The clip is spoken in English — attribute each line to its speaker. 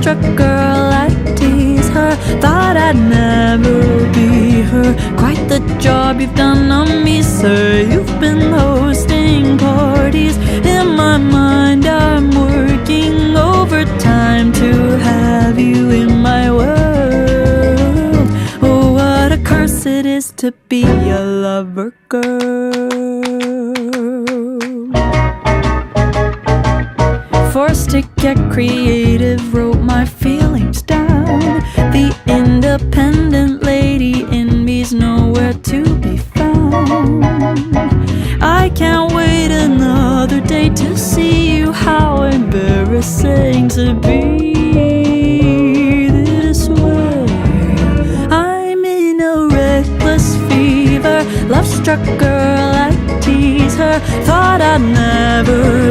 Speaker 1: Love-struck girl, I tease her. Thought I'd never be her. Quite the job you've done on me, sir. You've been hosting parties. In my mind I'm working overtime to have you in my world. Oh, what a curse it is to be a lover girl. Forced to get creative, wrote my feelings down. The independent lady in me's nowhere to be found. I can't wait another day to see you. How embarrassing to be this way. I'm in a reckless fever. Love-struck girl, I tease her. Thought I'd never